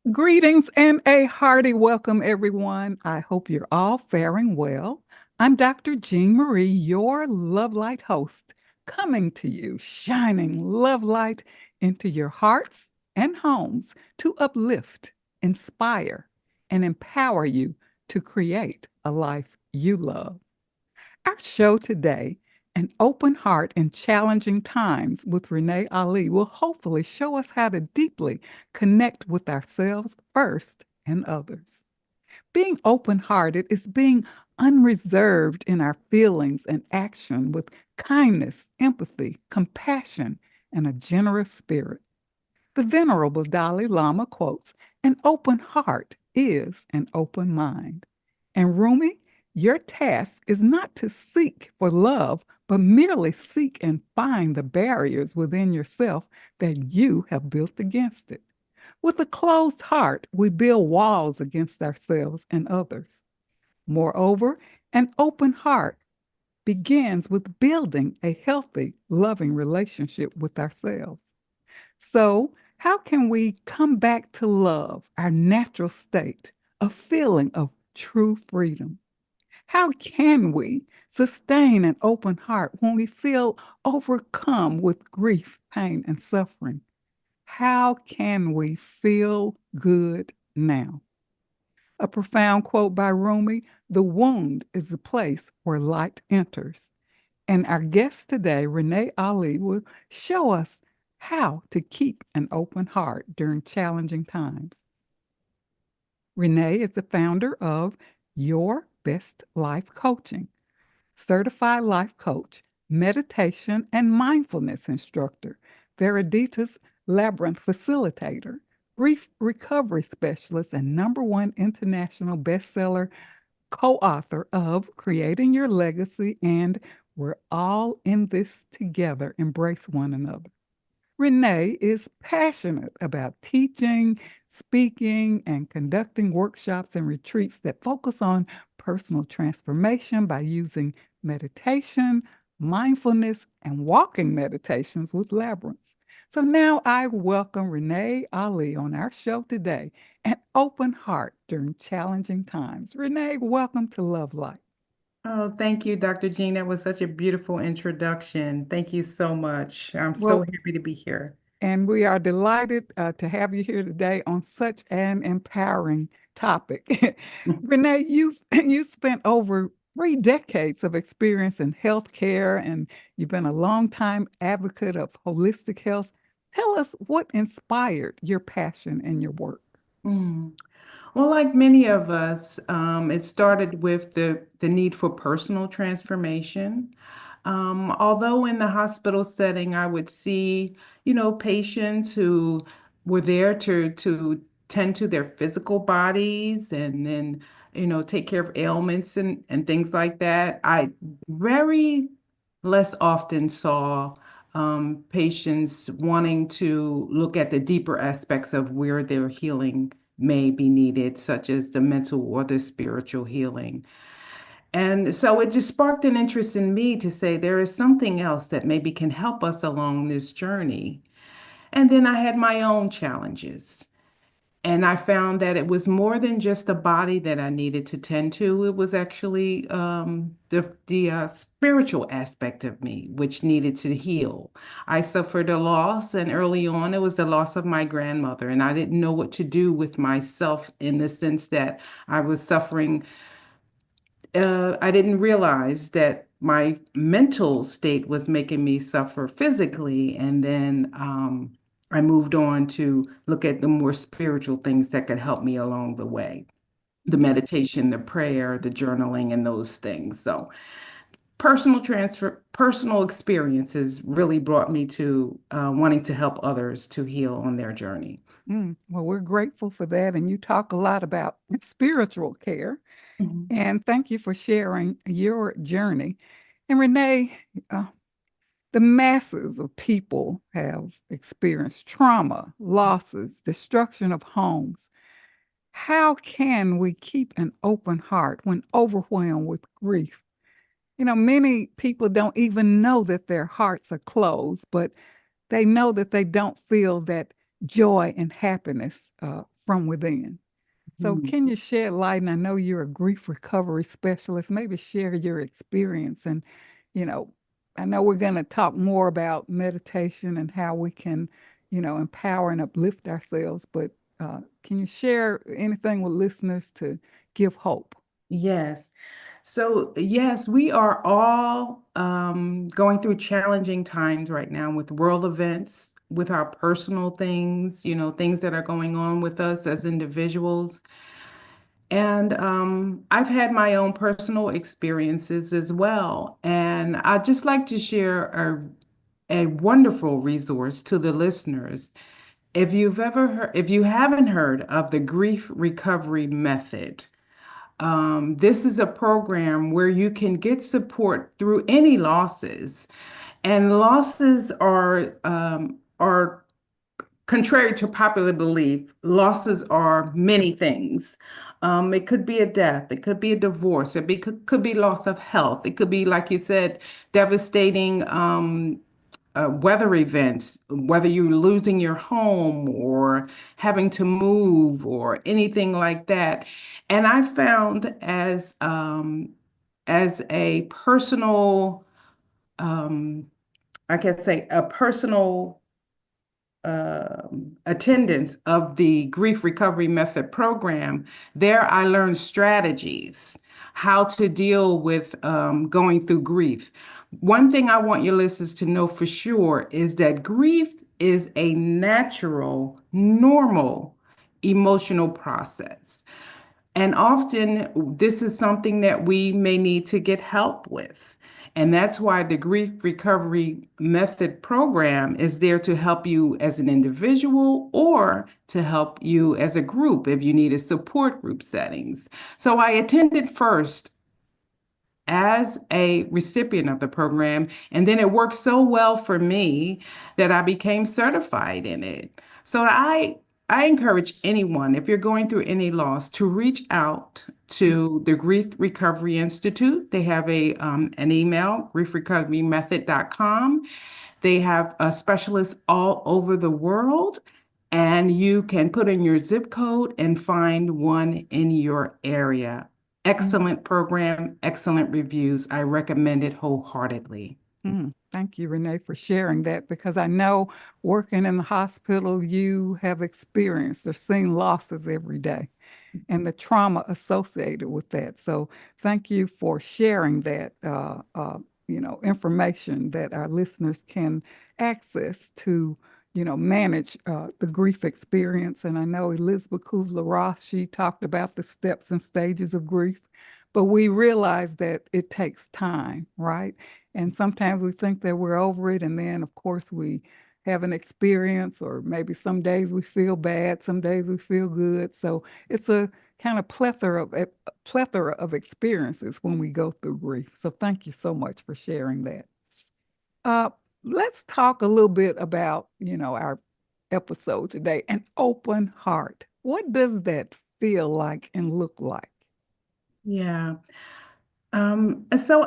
Greetings and a hearty welcome, everyone. I hope you're all faring well. I'm Dr. Jean Marie, your Love Light host, coming to you, shining love light into your hearts and homes to uplift, inspire, and empower you to create a life you love. Our show today, An Open Heart in Challenging Times with Renee Ali, will hopefully show us how to deeply connect with ourselves first and others. Being open hearted is being unreserved in our feelings and action with kindness, empathy, compassion, and a generous spirit. The Venerable Dalai Lama quotes, "An open heart is an open mind." And Rumi, your task is not to seek for love, but merely seek and find the barriers within yourself that you have built against it. With a closed heart, we build walls against ourselves and others. Moreover, an open heart begins with building a healthy, loving relationship with ourselves. So, how can we come back to love, our natural state, a feeling of true freedom? How can we sustain an open heart when we feel overcome with grief, pain, and suffering? How can we feel good now? A profound quote by Rumi: "The wound is the place where light enters." And our guest today, Renee Ali, will show us how to keep an open heart during challenging times. Renee is the founder of Your Best Life Coaching, certified life coach, meditation and mindfulness instructor, Viriditas Labyrinth facilitator, grief recovery specialist, and #1 international bestseller co-author of Creating Your Legacy and We're All in This Together, Embrace One Another. Renee is passionate about teaching, speaking, and conducting workshops and retreats that focus on personal transformation by using meditation, mindfulness, and walking meditations with labyrinths. So now I welcome Renee Ali on our show today, An Open Heart During Challenging Times. Renee, welcome to Love Light. Oh, thank you, Dr. Jean. That was such a beautiful introduction. Thank you so much. I'm so Well, happy to be here. and we are delighted to have you here today on such an empowering topic. Renee, you spent over 3 decades of experience in healthcare, and you've been a longtime advocate of holistic health. Tell us what inspired your passion and your work. Mm. Well, like many of us, it started with the need for personal transformation. Although in the hospital setting, I would see, patients who were there to tend to their physical bodies and then, take care of ailments and things like that. I very less often saw patients wanting to look at the deeper aspects of where their healing may be needed, such as the mental or the spiritual healing. And so it just sparked an interest in me to say there is something else that maybe can help us along this journey. And then I had my own challenges. And I found that it was more than just the body that I needed to tend to. It was actually the spiritual aspect of me, which needed to heal. I suffered a loss, and early on, it was the loss of my grandmother. And I didn't know what to do with myself in the sense that I was suffering. I didn't realize that my mental state was making me suffer physically. And then I moved on to look at the more spiritual things that could help me along the way, the meditation, the prayer, the journaling, and those things. So personal experiences really brought me to wanting to help others to heal on their journey. Well, we're grateful for that. And you talk a lot about spiritual care. Mhm. And thank you for sharing your journey. And Renee, uh, the masses of people have experienced trauma, losses, destruction of homes. How can we keep an open heart when overwhelmed with grief? Many people don't even know that their hearts are closed, but they know that they don't feel that joy and happiness from within. So, Mhm. can you shed light? And I know you're a grief recovery specialist. Maybe share your experience. And, you know, I know we're going to talk more about meditation and how we can, empower and uplift ourselves. But can you share anything with listeners to give hope? Yes. So, yes, we are all going through challenging times right now with world events, with our personal things, things that are going on with us as individuals. And I've had my own personal experiences as well. And I'd just like to share a wonderful resource to the listeners. If you haven't heard of the grief recovery method, this is a program where you can get support through any losses, and losses are contrary to popular belief. Losses are many things. It could be a death, it could be a divorce, could be loss of health, it could be, like you said, devastating weather events, whether you're losing your home or having to move or anything like that. And I found as a personal, um, I can say a personal attendance of the grief recovery method program, there I learned strategies, how to deal with going through grief. One thing I want your listeners to know for sure is that grief is a natural, normal emotional process. And often this is something that we may need to get help with. And that's why the Grief Recovery Method program is there to help you as an individual or to help you as a group if you need a support group settings. So I attended first as a recipient of the program. And then it worked so well for me that I became certified in it. So I encourage anyone, if you're going through any loss, to reach out to the Grief Recovery Institute. They have an email, griefrecoverymethod.com. They have specialists all over the world, and you can put in your zip code and find one in your area. Excellent program, excellent reviews. I recommend it wholeheartedly. Thank you, Renee, for sharing that because I know working in the hospital, you have experienced or seen losses every day and the trauma associated with that. So thank you for sharing that, information that our listeners can access to, manage the grief experience. And I know Elizabeth Kubler-Ross, she talked about the steps and stages of grief, but we realize that it takes time, right? And sometimes we think that we're over it, and then, of course, we have an experience, or maybe some days we feel bad, some days we feel good. So it's a kind of plethora of experiences when we go through grief. So thank you so much for sharing that. Uh, let's talk a little bit about, our episode today, an open heart. What does that feel like and look like? Yeah. So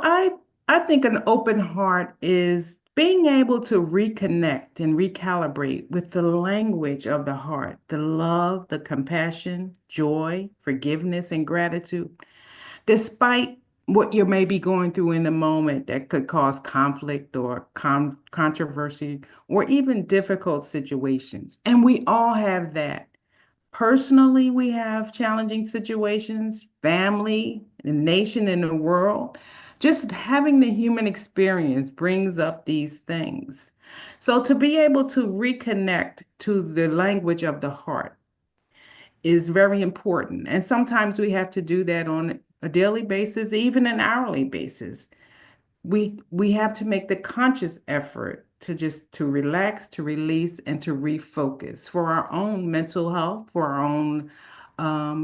I think an open heart is being able to reconnect and recalibrate with the language of the heart, the love, the compassion, joy, forgiveness, and gratitude, despite what you may be going through in the moment that could cause conflict or controversy or even difficult situations. And we all have that. Personally, we have challenging situations, family, the nation, and the world. Just having the human experience brings up these things. So, to be able to reconnect to the language of the heart is very important. And sometimes we have to do that on a daily basis, even an hourly basis. We have to make the conscious effort to relax, to release, and to refocus for our own mental health, for our own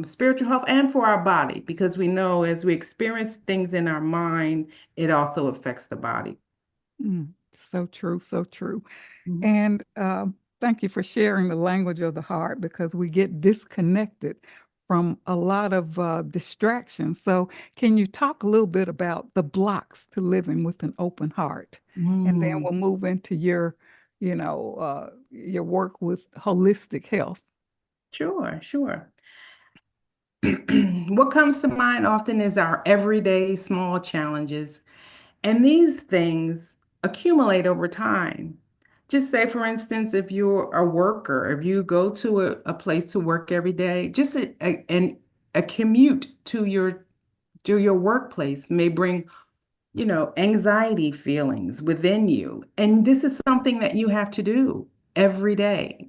spiritual health, and for our body, because we know as we experience things in our mind, it also affects the body. So true, so true. Mhm. And thank you for sharing the language of the heart because we get disconnected from a lot of distractions. So, can you talk a little bit about the blocks to living with an open heart? And then Mm. we'll move into your work with holistic health. Sure, sure. What comes to mind often is our everyday small challenges, and these things accumulate over time. Just say, for instance, if you're a worker, if you go to a place to work every day, just a commute to your workplace may bring, anxiety feelings within you. And this is something that you have to do every day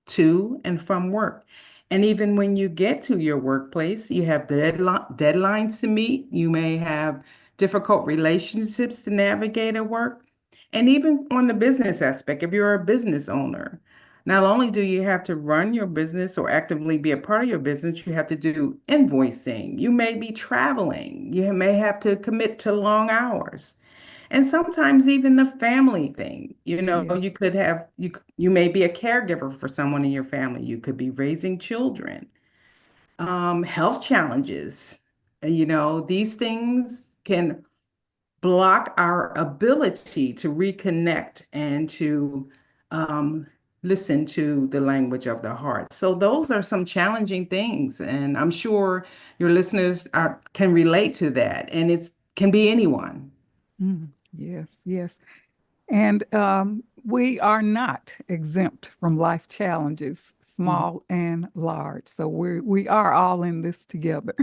to and from work. And even when you get to your workplace, you have deadlines to meet. You may have difficult relationships to navigate at work. And even on the business aspect, if you're a business owner, not only do you have to run your business or actively be a part of your business, you have to do invoicing. You may be traveling. You may have to commit to long hours. And sometimes even the family thing, Yeah. you could have you may be a caregiver for someone in your family. You could be raising children, health challenges. These things can block our ability to reconnect and to um, listen to the language of the heart. So those are some challenging things, and I'm sure your listeners can relate to that. And it's can be anyone. Yes, yes. And we are not exempt from life challenges, small and large. So we are all in this together.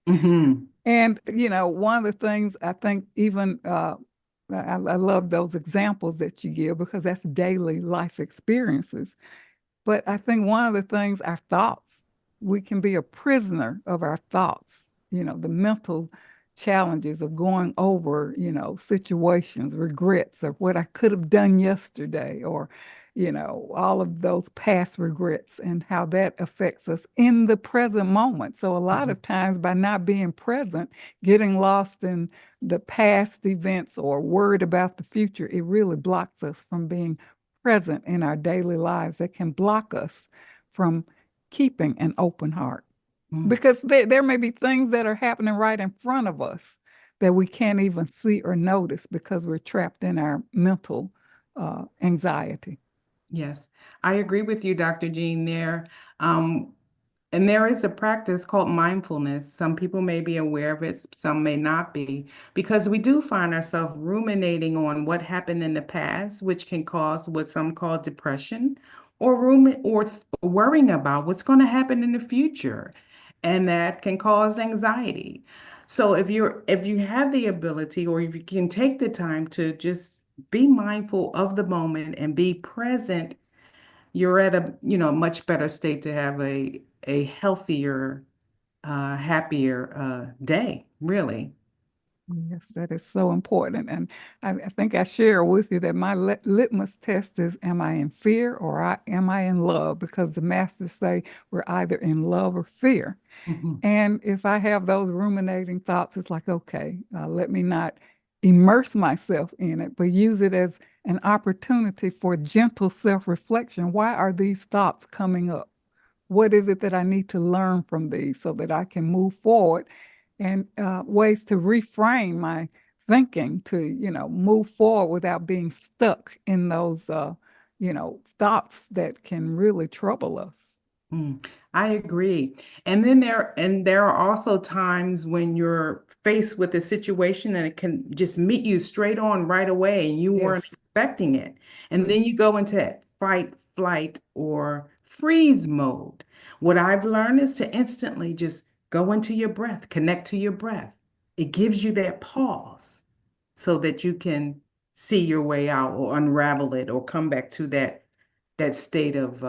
Mm-hmm. And one of the things I think even I love those examples that you give because that's daily life experiences. But I think one of the things, our thoughts, we can be a prisoner of our thoughts, the mental challenges of going over, situations, regrets, or what I could have done yesterday, or, all of those past regrets and how that affects us in the present moment. So a lot of times by not being present, getting lost in the past events or worried about the future, it really blocks us from being present in our daily lives that can block us from keeping an open heart. Mm. Because there may be things that are happening right in front of us that we can't even see or notice because we're trapped in our mental anxiety. Yes, I agree with you, Dr. Jean, there. Um, and there is a practice called mindfulness. Some people may be aware of it, some may not be, because we do find ourselves ruminating on what happened in the past, which can cause what some call depression, or worrying about what's going to happen in the future, and that can cause anxiety. So if you have the ability, or if you can take the time to just be mindful of the moment and be present, you're at a much better state to have a healthier, happier day, really. Yes, that is so important. And I think I share with you that my litmus test is, am I in fear or am I in love? Because the masters say we're either in love or fear. Mhm. And if I have those ruminating thoughts, it's like, okay, let me not immerse myself in it, but use it as an opportunity for gentle self-reflection. Why are these thoughts coming up? What is it that I need to learn from these so that I can move forward and ways to reframe my thinking to, move forward without being stuck in those, thoughts that can really trouble us. Mm, I agree. And there are also times when you're faced with a situation and it can just meet you straight on right away and you weren't Yes. expecting it. And then you go into fight, flight, or freeze mode. What I've learned is to instantly just go into your breath, connect to your breath. It gives you that pause so that you can see your way out or unravel it or come back to that state of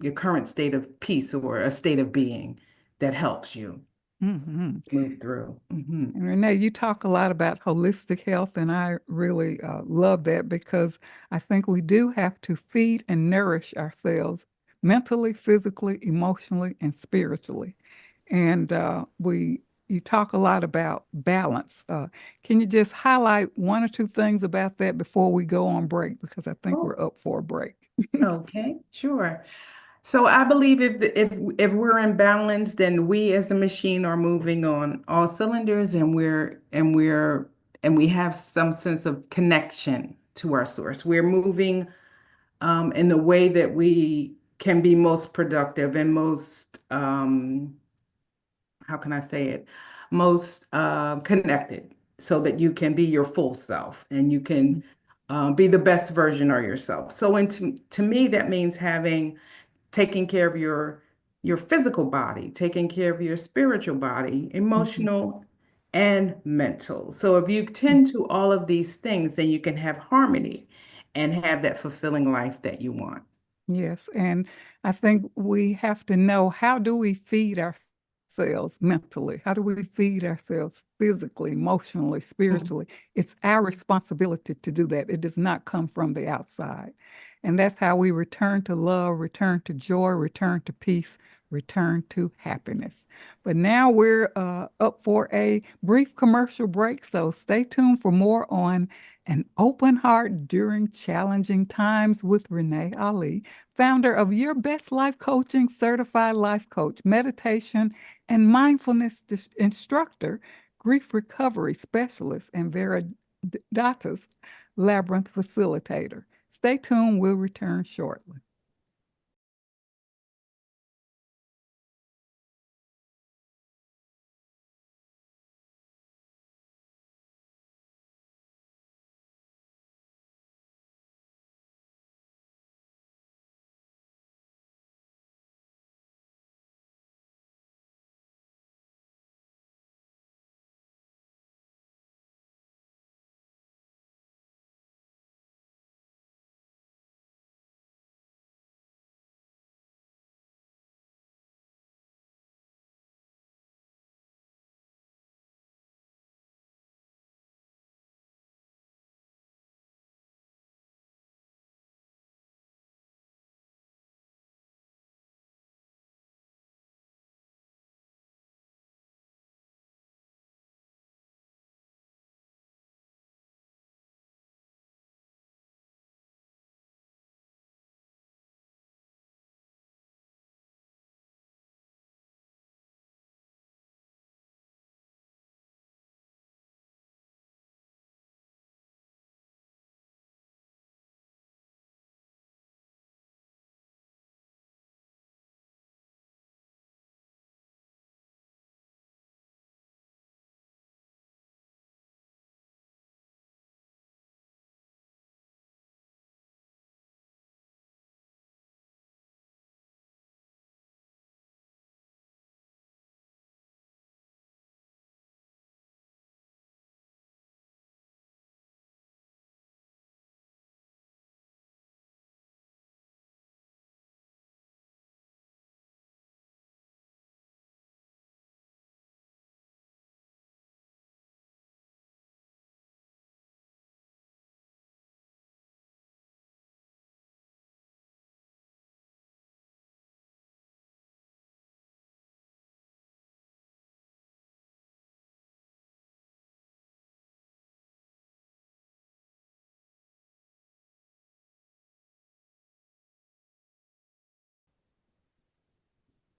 your current state of peace or a state of being that helps you Hmm. move through. And Renee, you talk a lot about holistic health, and I really love that because I think we do have to feed and nourish ourselves mentally, physically, emotionally, and spiritually. And you talk a lot about balance. Can you just highlight one or two things about that before we go on break? Because I think Oh, we're up for a break. okay, sure. So I believe if we're in balance, then we as a machine are moving on all cylinders, and we have some sense of connection to our source. We're moving in the way that we can be most productive and most, how can I say it, most connected so that you can be your full self and you can be the best version of yourself. So, to me, that means taking care of your physical body, taking care of your spiritual body, Mhm. emotional and mental. So if you tend to all of these things, then you can have harmony and have that fulfilling life that you want. Yes, and I think we have to know, how do we feed ourselves mentally? How do we feed ourselves physically, emotionally, Mhm. spiritually? It's our responsibility to do that. It does not come from the outside. And that's how we return to love, return to joy, return to peace, return to happiness. But now we're up for a brief commercial break, so stay tuned for more on An Open Heart During Challenging Times with Renee Ali, founder of Your Best Life Coaching, certified life coach, meditation and mindfulness instructor, grief recovery specialist, and Veridatas labyrinth facilitator. Stay tuned, we'll return shortly.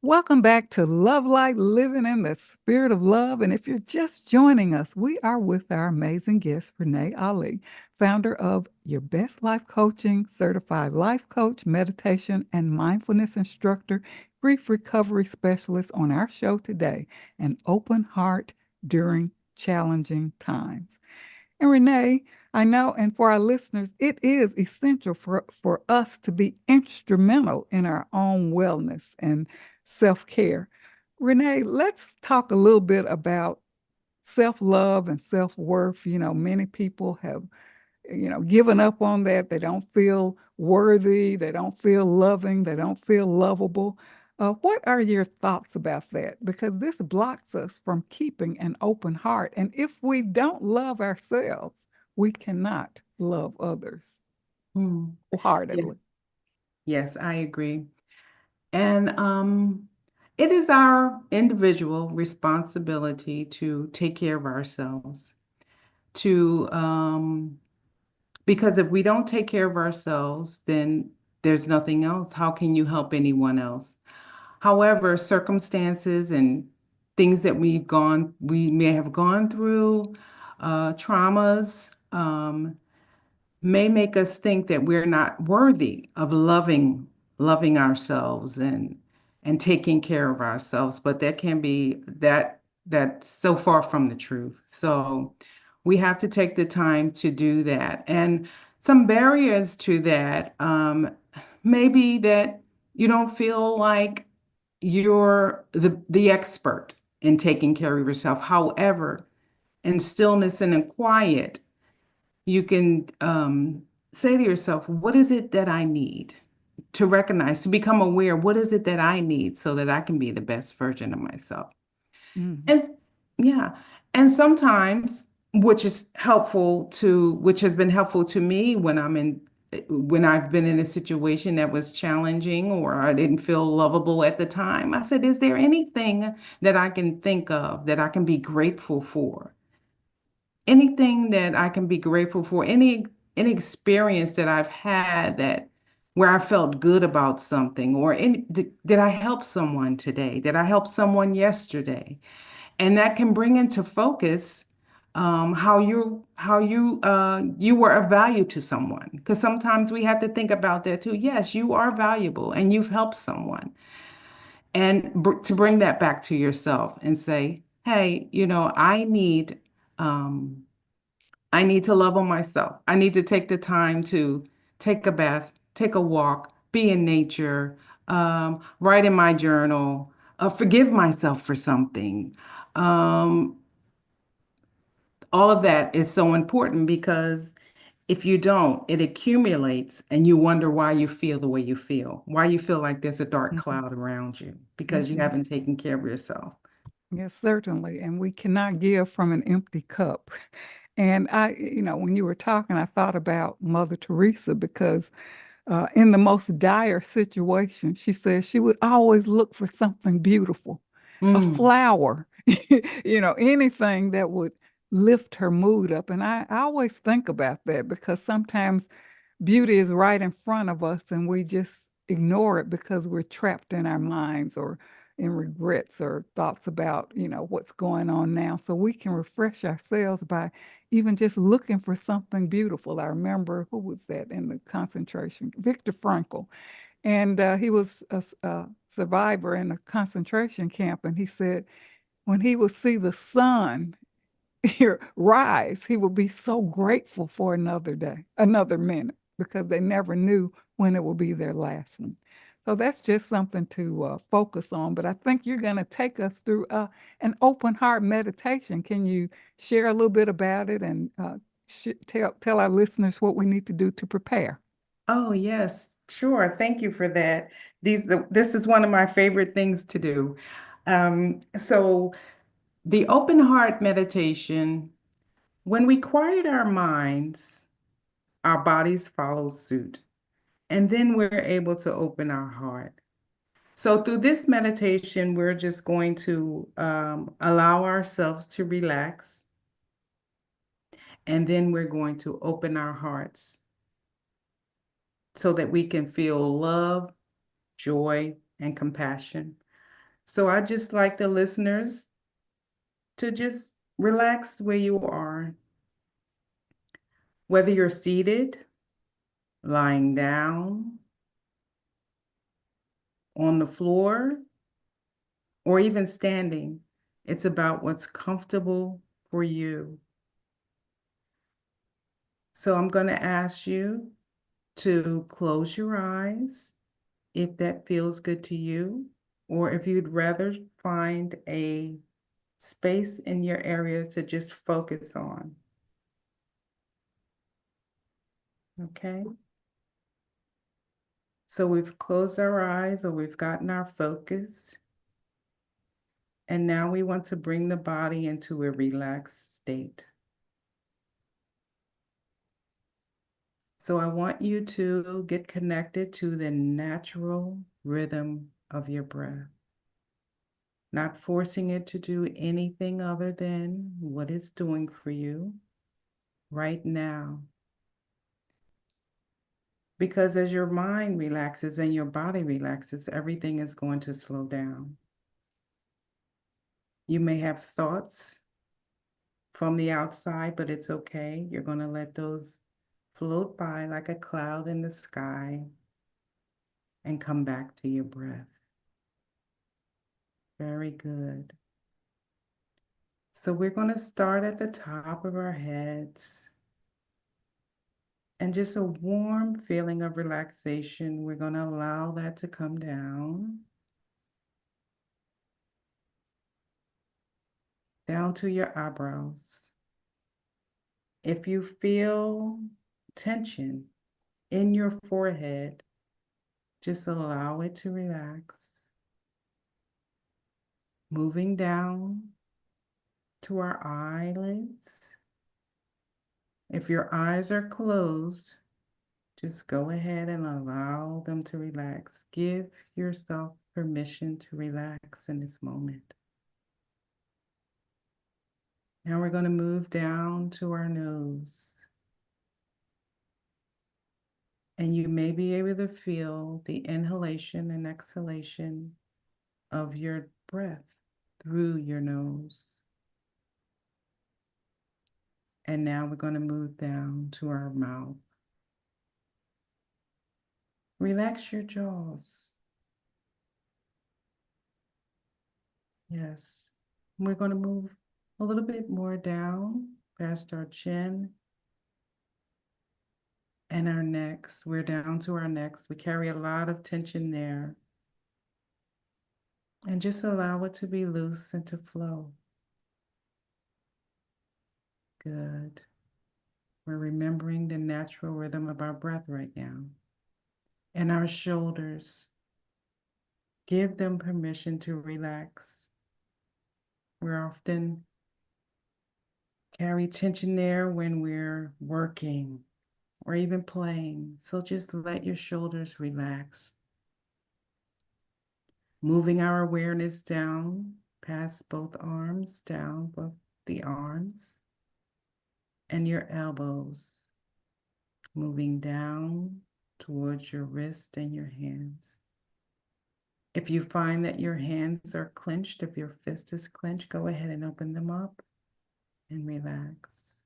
Welcome back to Love Light Living in the Spirit of Love. And if you're just joining us, we are with our amazing guest, Renee Ali, founder of Your Best Life Coaching, certified life coach, meditation, and mindfulness instructor, grief recovery specialist on our show today, An Open Heart During Challenging Times. And Renee, I know, and for our listeners, it is essential for us to be instrumental in our own wellness and self-care. Renee, let's talk a little bit about self-love and self-worth. Many people have, given up on that. They don't feel worthy. They don't feel loving. They don't feel lovable. What are your thoughts about that? Because this blocks us from keeping an open heart. And if we don't love ourselves, we cannot love others Hmm. Yeah. wholeheartedly. Yes, I agree. And it is our individual responsibility to take care of ourselves, to because if we don't take care of ourselves, then there's nothing else. How can you help anyone else? However, circumstances and things that we may have gone through, traumas, may make us think that we're not worthy of loving loving ourselves and taking care of ourselves, but that can be that's so far from the truth. So we have to take the time to do that. And some barriers to that, maybe that you don't feel like you're the expert in taking care of yourself. However, in stillness and in quiet, you can say to yourself, what is it that I need? To recognize, to become aware, what is it that I need so that I can be the best version of myself? Mm, And yeah, and sometimes, which has been helpful to me when I've been in a situation that was challenging or I didn't feel lovable at the time. I said, is there anything that I can think of that I can be grateful for? Anything that I can be grateful for, any experience that I've had that where I felt good about something, or did I help someone today? Did I help someone yesterday? And that can bring into focus how you were of value to someone. Because sometimes we have to think about that too. Yes, you are valuable and you've helped someone. And to bring that back to yourself and say, hey, um, I need to love on myself. I need to take the time to take a bath, take a walk, be in nature, write in my journal, forgive myself for something. Um, all of that is so important because if you don't, it accumulates and you wonder why you feel the way you feel, why you feel like there's a dark mhm, cloud around you because you mhm. haven't taken care of yourself. Yes, certainly. And we cannot give from an empty cup. And when you were talking, I thought about Mother Teresa because in the most dire situation, she says she would always look for something beautiful, a Mm. flower, anything that would lift her mood up. And I always think about that because sometimes beauty is right in front of us and we just ignore it because we're trapped in our minds or in regrets or thoughts about, what's going on now. So we can refresh ourselves by even just looking for something beautiful. I remember, who was that in the concentration? Viktor Frankl. And he was a survivor in a concentration camp. And he said when he would see the sun rise, he will be so grateful for another day, another minute, because they never knew when it will be their last one. So that's just something to focus on. But I think you're going to take us through an open heart meditation. Can you share a little bit about it and tell our listeners what we need to do to prepare? Oh, yes, sure. Thank you for that. This is one of my favorite things to do. So the open heart meditation, when we quiet our minds, our bodies follow suit, and then we're able to open our heart. So through this meditation, we're just going to allow ourselves to relax, and then we're going to open our hearts so that we can feel love, joy, and compassion. So I just like the listeners to just relax where you are, whether you're seated, lying down, on the floor, or even standing. It's about what's comfortable for you. So I'm going to ask you to close your eyes if that feels good to you, or if you'd rather find a space in your area to just focus on. Okay? So we've closed our eyes or we've gotten our focus. And now we want to bring the body into a relaxed state. So I want you to get connected to the natural rhythm of your breath, not forcing it to do anything other than what it's doing for you right now. Because as your mind relaxes and your body relaxes, everything is going to slow down. You may have thoughts from the outside, but it's okay. You're going to let those float by like a cloud in the sky. and come back to your breath. Very good. So we're going to start at the top of our heads and just a warm feeling of relaxation. We're going to allow that to come down to your eyebrows. If you feel tension in your forehead, just allow it to relax. Moving down to our eyelids. If your eyes are closed, just go ahead and allow them to relax. Give yourself permission to relax in this moment. Now we're going to move down to our nose. And you may be able to feel the inhalation and exhalation of your breath through your nose. And now we're going to move down to our mouth. Relax your jaws. Yes. We're going to move a little bit more down past our chin and our necks. We're down to our necks. We carry a lot of tension there. And just allow it to be loose and to flow. Good. We're remembering the natural rhythm of our breath right now. And our shoulders. Give them permission to relax. We're often carry tension there when we're working or even playing. So just let your shoulders relax. Moving our awareness down past both arms, down both the arms and your elbows. Moving down towards your wrist and your hands. If you find that your hands are clenched, if your fist is clenched, go ahead and open them up and relax.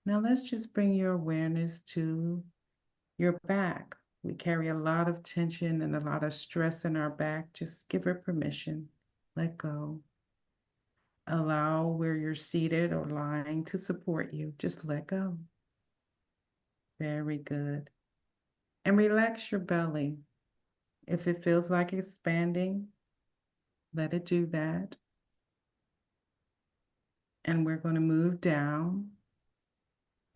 Now let's just bring your awareness to your back. We carry a lot of tension and a lot of stress in our back. Just give it permission. Let go. Allow where you're seated or lying to support you. Just let go. Very good. And relax your belly. If it feels like expanding, let it do that. And we're going to move down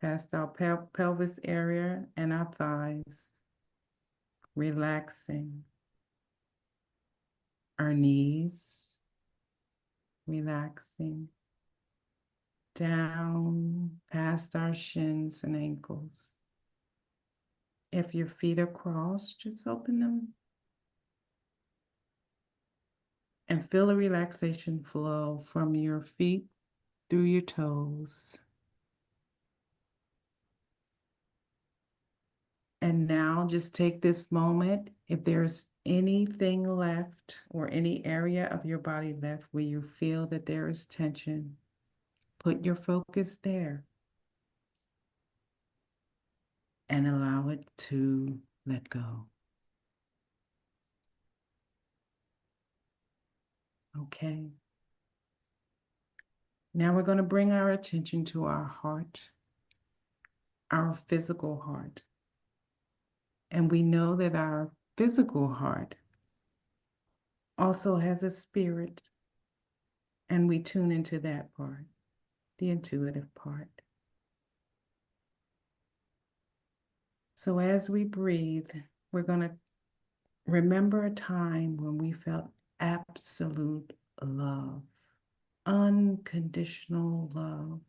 past our pelvis area and our thighs, relaxing our knees, relaxing down past our shins and ankles. If your feet are crossed, just open them and feel a relaxation flow from your feet through your toes. And now just take this moment. If there's anything left or any area of your body left where you feel that there is tension, put your focus there and allow it to let go. Okay. Now we're going to bring our attention to our heart, our physical heart. And we know that our physical heart also has a spirit, and we tune into that part, the intuitive part. So as we breathe, we're going to remember a time when we felt absolute love, unconditional love.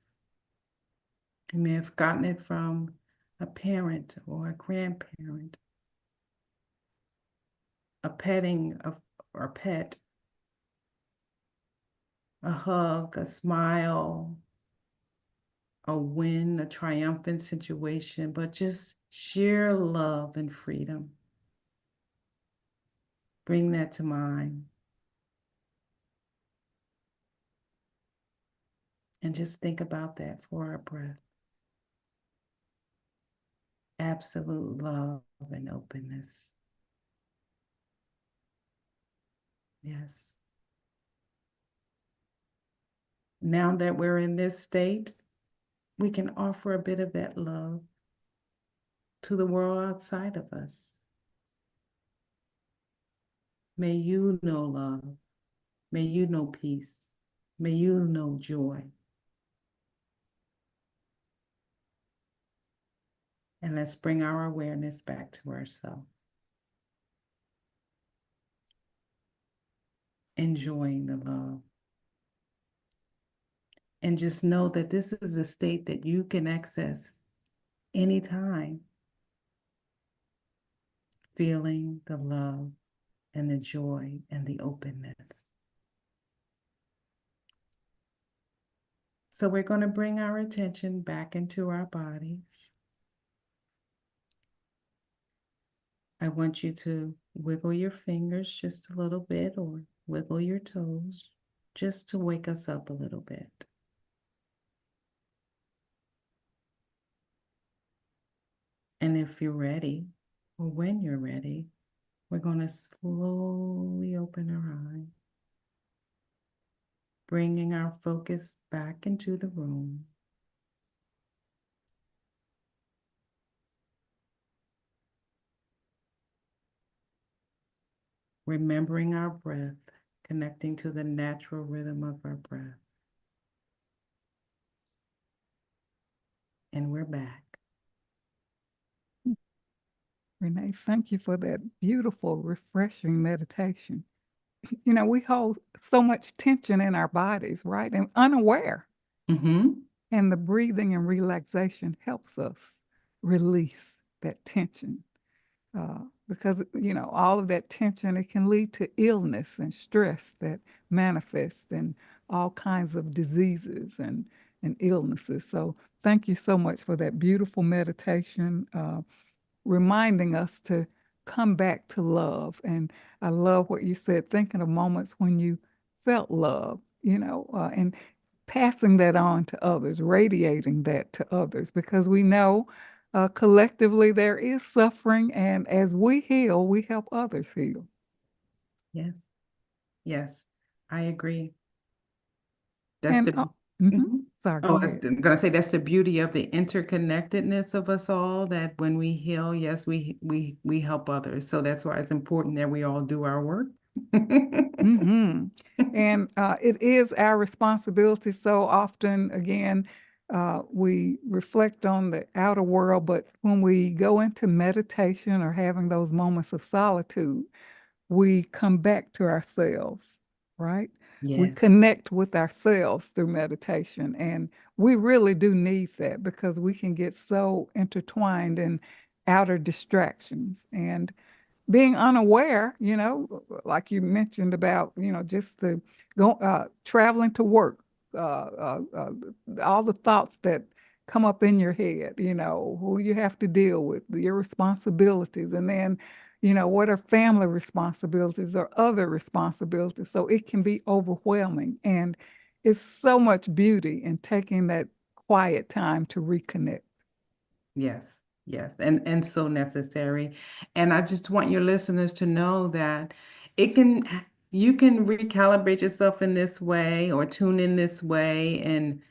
You may have gotten it from a parent or a grandparent, a petting of or pet, a hug, a smile, a win, a triumphant situation, but just sheer love and freedom. Bring that to mind. And just think about that for a breath. Absolute love and openness. Yes. Now that we're in this state, we can offer a bit of that love to the world outside of us. May you know love. May you know peace. May you know joy. And let's bring our awareness back to ourselves, enjoying the love. And just know that this is a state that you can access anytime, feeling the love and the joy and the openness. So we're going to bring our attention back into our bodies. I want you to wiggle your fingers just a little bit or wiggle your toes just to wake us up a little bit. And if you're ready, or when you're ready, we're going to slowly open our eyes, bringing our focus back into the room. Remembering our breath, connecting to the natural rhythm of our breath. And we're back. Renee, thank you for that beautiful, refreshing meditation. You know, we hold so much tension in our bodies, right? And unaware. Mm-hmm. And the breathing and relaxation helps us release that tension. Because, you know, all of that tension, it can lead to illness and stress that manifest in all kinds of diseases and illnesses. So thank you so much for that beautiful meditation. Reminding us to come back to love. And I love what you said, thinking of moments when you felt love, and passing that on to others, radiating that to others, because we know collectively there is suffering. And as we heal, we help others heal. Yes. Yes. I agree. That's And the Mhm. sorry, Oh, go I was ahead. gonna say that's the beauty of the interconnectedness of us all, that when we heal, yes, we help others. So that's why it's important that we all do our work. Hmm. And it is our responsibility. So often, again, we reflect on the outer world, but when we go into meditation or having those moments of solitude, we come back to ourselves, right? We Yes. connect with ourselves through meditation. And we really do need that because we can get so intertwined in outer distractions. And being unaware, like you mentioned about, just the traveling to work, all the thoughts that come up in your head, who you have to deal with, your responsibilities, and then, what are family responsibilities or other responsibilities. So it can be overwhelming. And it's so much beauty in taking that quiet time to reconnect. Yes. Yes. And so necessary. And I just want your listeners to know that it can you can recalibrate yourself in this way or tune in this way in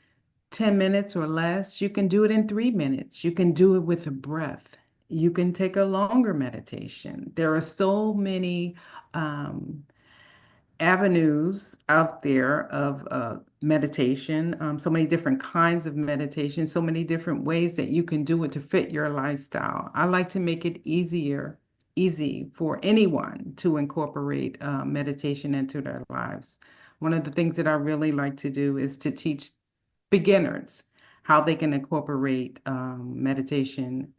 10 minutes or less. You can do it in 3 minutes. You can do it with a breath. You can take a longer meditation. There are so many um, avenues out there of meditation, so many different kinds of meditation, so many different ways that you can do it to fit your lifestyle. I like to make it easy for anyone to incorporate meditation into their lives. One of the things that I really like to do is to teach beginners how they can incorporate meditation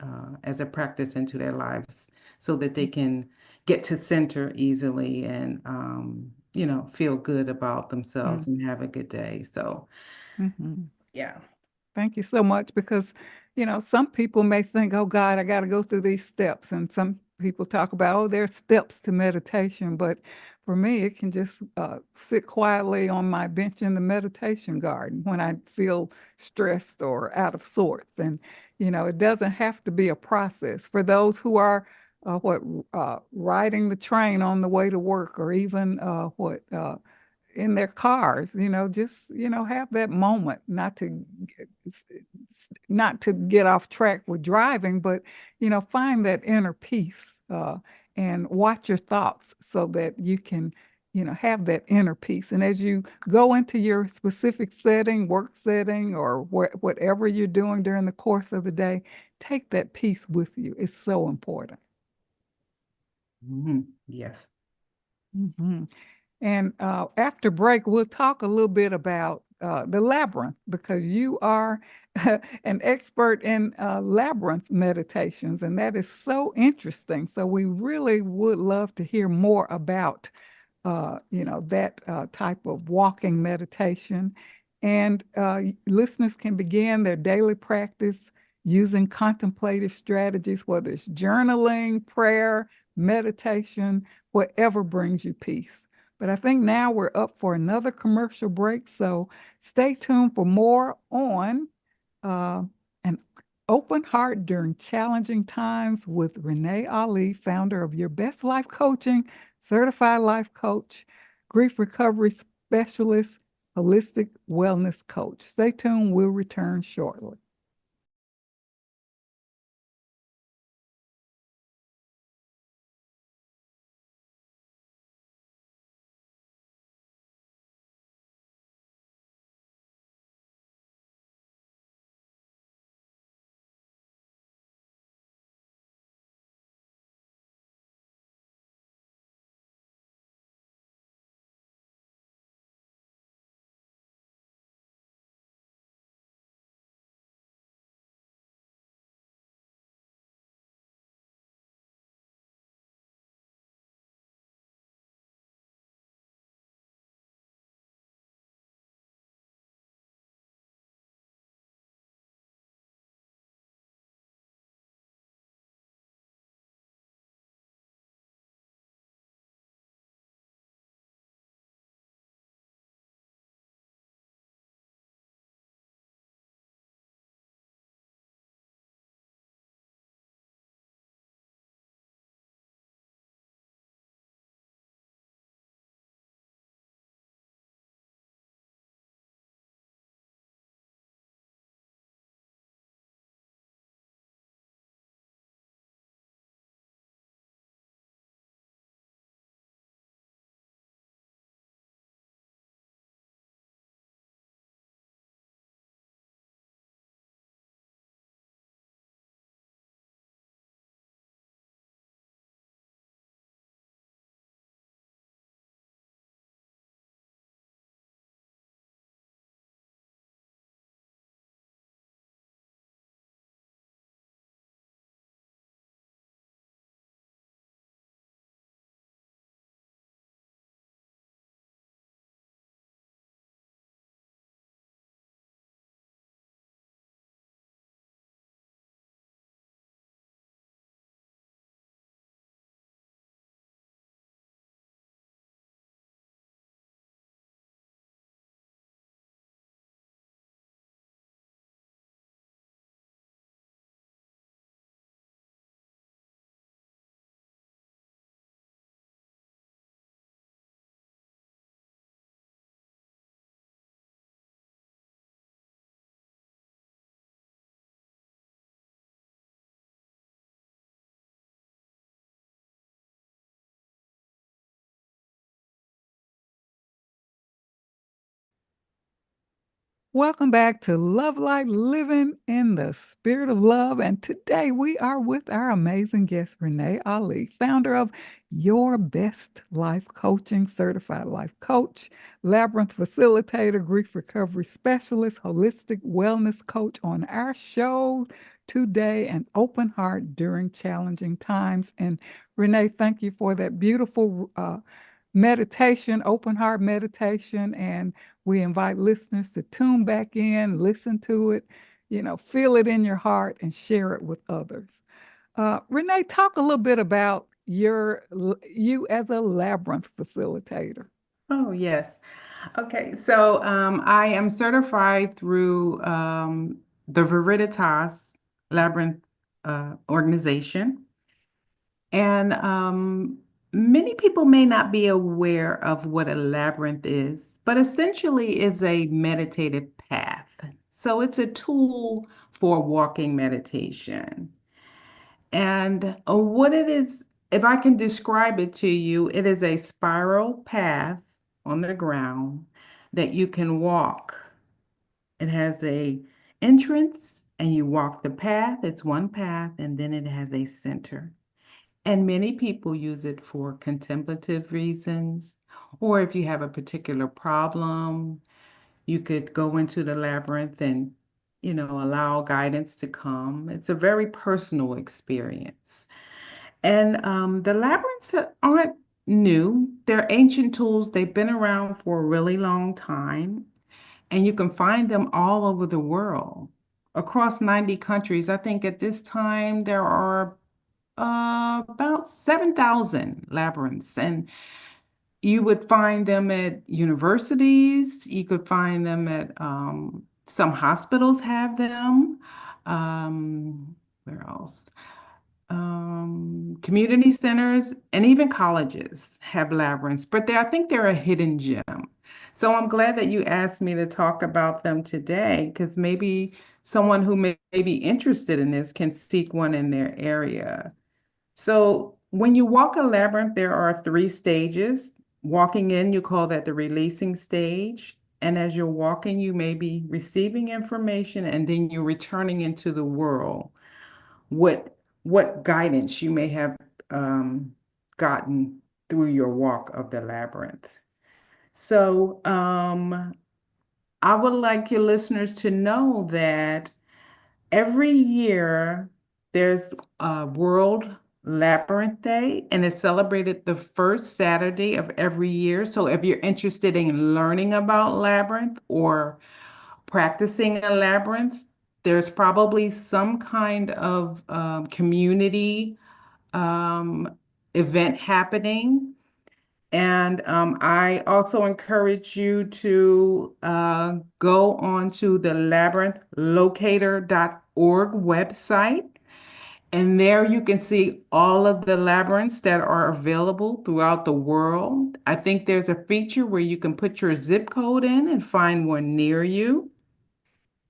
as a practice into their lives so that they can get to center easily and feel good about themselves and have a good day. So Mm-hmm. yeah. Thank you so much because, some people may think, oh God, I got to go through these steps. And some people talk about, oh, there's steps to meditation. But for me, it can just sit quietly on my bench in the meditation garden when I feel stressed or out of sorts. And, it doesn't have to be a process. For those who are what riding the train on the way to work, or even what in their cars, just, have that moment, not to get off track with driving, but, find that inner peace, and watch your thoughts so that you can, have that inner peace. And as you go into your specific setting, work setting, or whatever you're doing during the course of the day, take that peace with you. It's so important. Yes. Mhm. And after break, we'll talk a little bit about the labyrinth, because you are an expert in labyrinth meditations, and that is so interesting. So we really would love to hear more about that type of walking meditation. And listeners can begin their daily practice using contemplative strategies, whether it's journaling, prayer, meditation, whatever brings you peace. But I think now we're up for another commercial break. So stay tuned for more on uh, an open heart during challenging times with Renee Ali, founder of Your Best Life Coaching, certified life coach, grief recovery specialist, holistic wellness coach. Stay tuned. We'll return shortly. Welcome back to Love Light Living in the Spirit of Love. And today we are with our amazing guest, Renee Ali, founder of Your Best Life Coaching, certified life coach, labyrinth facilitator, grief recovery specialist, holistic wellness coach, on our show today, an open heart during challenging times. And Renee, thank you for that beautiful meditation, open heart meditation. And we invite listeners to tune back in, listen to it, feel it in your heart and share it with others. Renee, talk a little bit about you as a labyrinth facilitator. Oh, yes. Okay, so I am certified through the Veritas Labyrinth organization. And many people may not be aware of what a labyrinth is, but essentially it's a meditative path. So it's a tool for walking meditation. And what it is, if I can describe it to you, it is a spiral path on the ground that you can walk. It has a entrance and you walk the path. It's one path and then it has a center. And many people use it for contemplative reasons, or if you have a particular problem, you could go into the labyrinth and, allow guidance to come. It's a very personal experience. And the labyrinths aren't new. They're ancient tools. They've been around for a really long time, and you can find them all over the world, across 90 countries. I think at this time there are about 7,000 labyrinths, and you would find them at universities. You could find them at some hospitals have them. Where else? Community centers and even colleges have labyrinths, but I think they're a hidden gem. So I'm glad that you asked me to talk about them today, because maybe someone who may be interested in this can seek one in their area. So when you walk a labyrinth, there are three stages. Walking in, you call that the releasing stage. And as you're walking, you may be receiving information and then you're returning into the world. What guidance you may have gotten through your walk of the labyrinth. So I would like your listeners to know that every year, there's a World Labyrinth Day, and it's celebrated the first Saturday of every year. So if you're interested in learning about labyrinth or practicing a labyrinth, there's probably some kind of community um, event happening. And I also encourage you to go onto the labyrinthlocator.org website. And there you can see all of the labyrinths that are available throughout the world. I think there's a feature where you can put your zip code in and find one near you.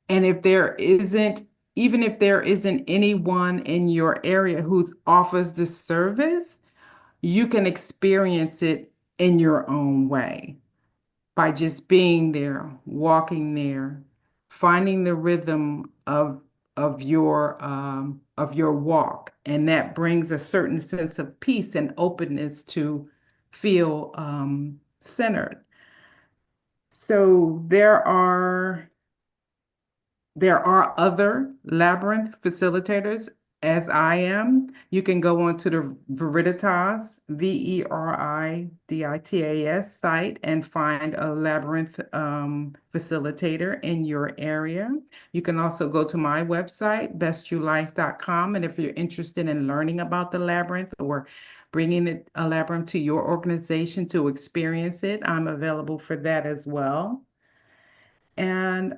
And if there isn't, even if there isn't anyone in your area who offers the service, you can experience it in your own way by just being there, walking there, finding the rhythm of your walk, and that brings a certain sense of peace and openness to feel centered. So there are other labyrinth facilitators, as I am. You can go onto the Veriditas, Veriditas site and find a labyrinth facilitator in your area. You can also go to my website, bestyoulife.com. And if you're interested in learning about the labyrinth or bringing a labyrinth to your organization to experience it, I'm available for that as well. And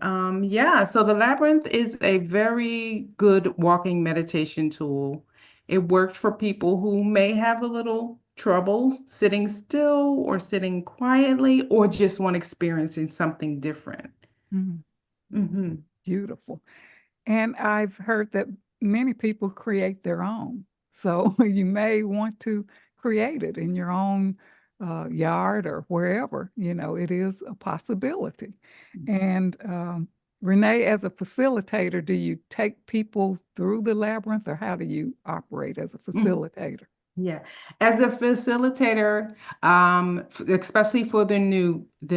yeah, so the labyrinth is a very good walking meditation tool. It works for people who may have a little trouble sitting still or sitting quietly or just want experiencing something different. Mhm. Hmm. Beautiful. And I've heard that many people create their own. So you may want to create it in your own yard or wherever, it is a possibility. And Renee, as a facilitator, do you take people through the labyrinth or how do you operate as a facilitator? Yeah, as a facilitator, especially for the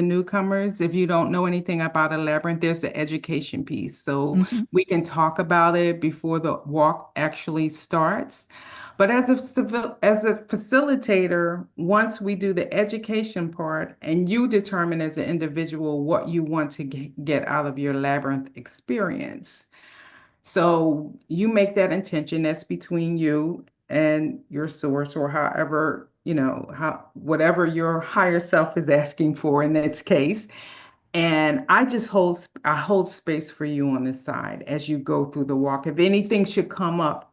newcomers, if you don't know anything about a labyrinth, there's the education piece. So Mhm. we can talk about it before the walk actually starts. But as a facilitator, once we do the education part, and you determine as an individual what you want to get out of your labyrinth experience. So you make that intention that's between you and your source, or however, whatever your higher self is asking for in this case. And I hold space for you on this side as you go through the walk. If anything should come up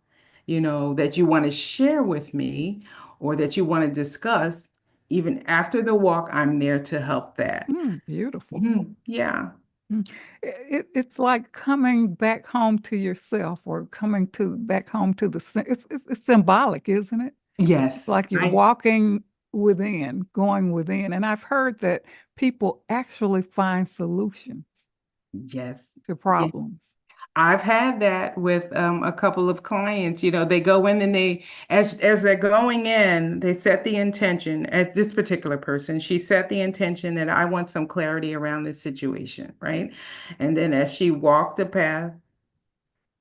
that you want to share with me or that you want to discuss, even after the walk, I'm there to help that. Beautiful. Yeah. Mm. It's like coming back home to yourself or coming to back home to it's symbolic, isn't it? It's Yes. like you're I walking within, going within. And I've heard that people actually find solutions yes. to Yeah. problems. I've had that with a couple of clients. They go in and as they're going in, they set the intention. As this particular person, she set the intention that I want some clarity around this situation, right? And then as she walked the path,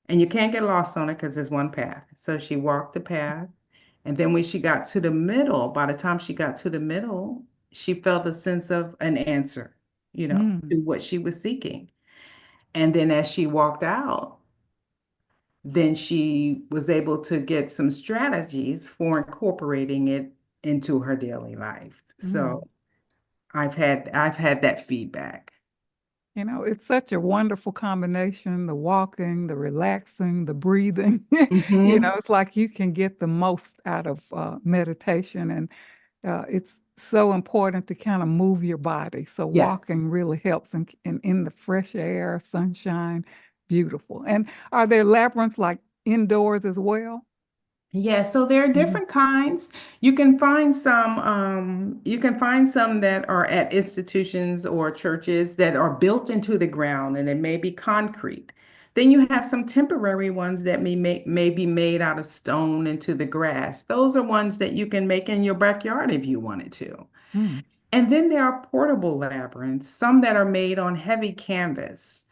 and you can't get lost on it because there's one path. So she walked the path, and then when she got to the middle, by the time she got to the middle, she felt a sense of an answer, Mm, to what she was seeking. And then as she walked out, then she was able to get some strategies for incorporating it into her daily life. So mm. I've had that feedback. It's such a wonderful combination, the walking, the relaxing, the breathing. Hmm. It's like you can get the most out of meditation, and it's so important to kind of move your body. So Yes. walking really helps in the fresh air, sunshine, beautiful. And are there labyrinths like indoors as well? Yeah, so there are Mhm. different kinds. You can find some that are at institutions or churches that are built into the ground and it may be concrete. Then you have some temporary ones that may be made out of stone into the grass. Those are ones that you can make in your backyard if you wanted to. Mm, And then there are portable labyrinths, some that are made on heavy canvas.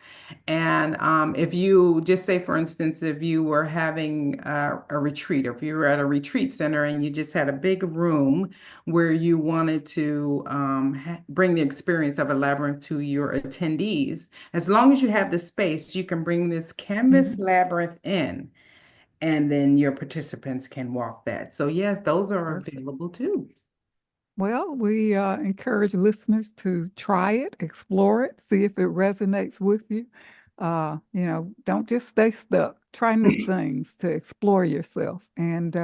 And if you just say, for instance, if you were having a retreat, or if you were at a retreat center and you just had a big room where you wanted to bring the experience of a labyrinth to your attendees, as long as you have the space, you can bring this canvas mhm. labyrinth in, and then your participants can walk that. So, yes, those are Perfect. available too. Well, we encourage listeners to try it, explore it, see if it resonates with you. Don't just stay stuck. Try new things to explore yourself and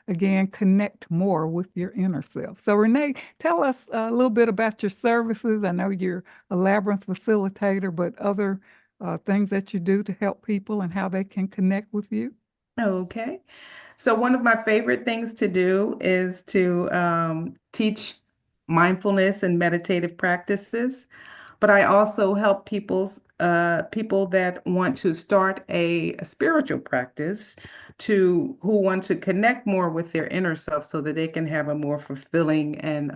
again, connect more with your inner self. So, Renee, tell us a little bit about your services. I know you're a labyrinth facilitator, but other things that you do to help people and how they can connect with you. Okay. So one of my favorite things to do is to teach mindfulness and meditative practices, but I also help people that want to start a spiritual practice to who want to connect more with their inner self so that they can have a more fulfilling and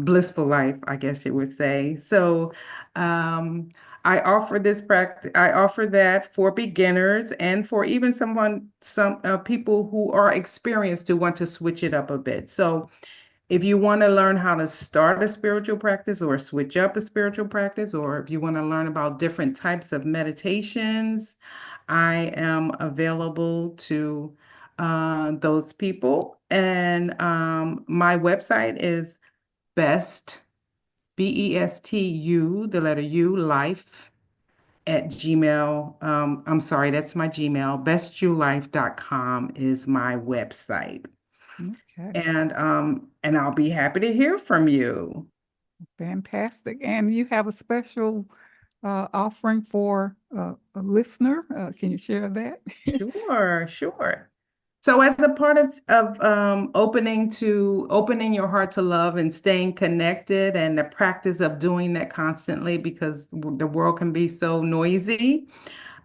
blissful life, I guess you would say. So, um, I offer this practice. I offer that for beginners and for even some people who are experienced who want to switch it up a bit. So, if you want to learn how to start a spiritual practice or switch up a spiritual practice, or if you want to learn about different types of meditations, I am available to those people. And my website is best, BESTU, the letter U, life at Gmail. I'm sorry, that's my Gmail. Bestyoulife.com is my website. Okay. And I'll be happy to hear from you. Fantastic. And you have a special offering for a listener. Can you share that? Sure, sure. So as a part of opening your heart to love and staying connected and the practice of doing that constantly because the world can be so noisy,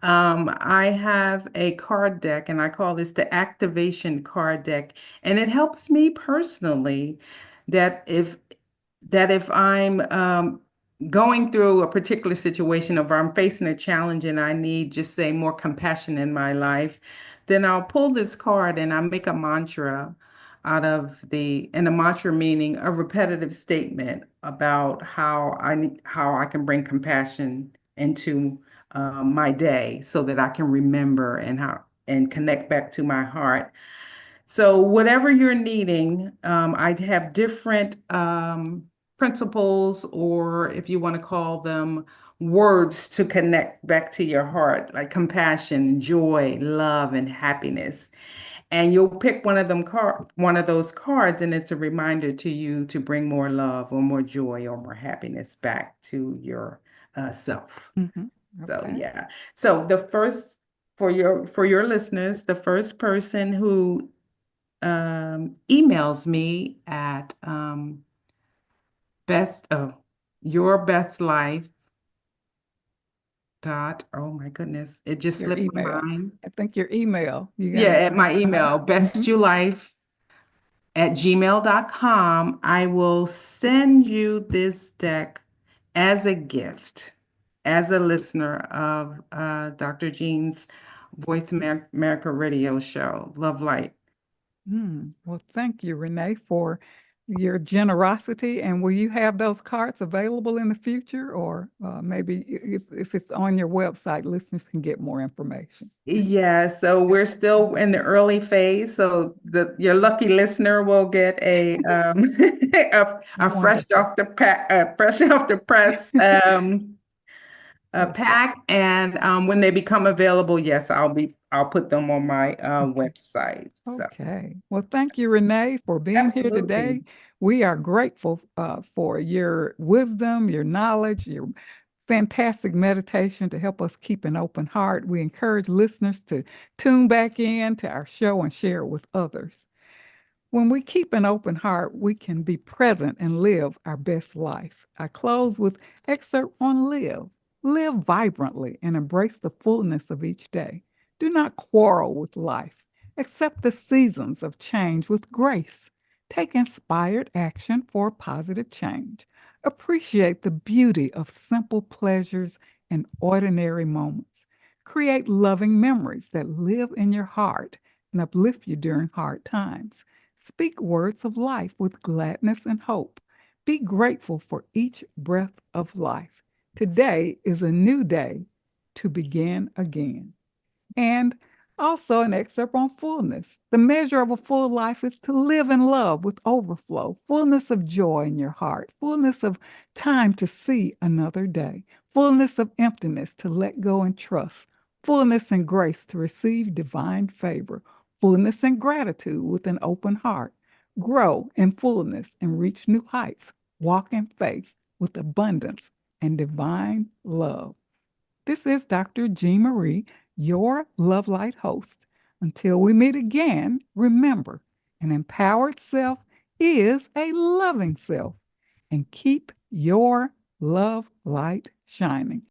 I have a card deck and I call this the activation card deck. And it helps me personally that if I'm going through a particular situation, if I'm facing a challenge and I need just say more compassion in my life, then I'll pull this card and I make a mantra and a mantra meaning a repetitive statement about how I can bring compassion into my day so that I can remember and connect back to my heart. So whatever you're needing, I have different principles, or if you want to call them words to connect back to your heart, like compassion, joy, love, and happiness. And you'll pick one of those cards, and it's a reminder to you to bring more love or more joy or more happiness back to your self. Hmm. So Okay. yeah. So the first for your listeners, the first person who emails me at best of your best life dot, oh my goodness, it just Your slipped my email. mind. I think your email. You Yeah, got it. at my Uh-huh. email, Hmm. bestyourlife@gmail.com. I will send you this deck as a gift, as a listener of Dr. Jean's Voice America radio show, Love Light. Well, thank you, Renee, for your generosity. And will you have those cards available in the future, or maybe if it's on your website, listeners can get more information? Yeah, so we're still in the early phase. So the your lucky listener will get a Wonderful. fresh off the press Yes. pack. And when they become available, yes, I'll put them on my Okay. website. So Okay. Well, thank you, Renee, for being here absolutely. today. We are grateful for your wisdom, your knowledge, your fantastic meditation to help us keep an open heart. We encourage listeners to tune back in to our show and share it with others. When we keep an open heart, we can be present and live our best life. I close with excerpt on live. Live vibrantly and embrace the fullness of each day. Do not quarrel with life. Accept the seasons of change with grace. Take inspired action for positive change. Appreciate the beauty of simple pleasures and ordinary moments. Create loving memories that live in your heart and uplift you during hard times. Speak words of life with gladness and hope. Be grateful for each breath of life. Today is a new day to begin again. And also an excerpt on fullness. The measure of a full life is to live in love with overflow, fullness of joy in your heart, fullness of time to see another day, fullness of emptiness to let go and trust, fullness and grace to receive divine favor, fullness and gratitude with an open heart. Grow in fullness and reach new heights. Walk in faith with abundance and divine love. This is Dr. Jean Marie, your Love Light host. Until we meet again, remember an empowered self is a loving self, and keep your love light shining.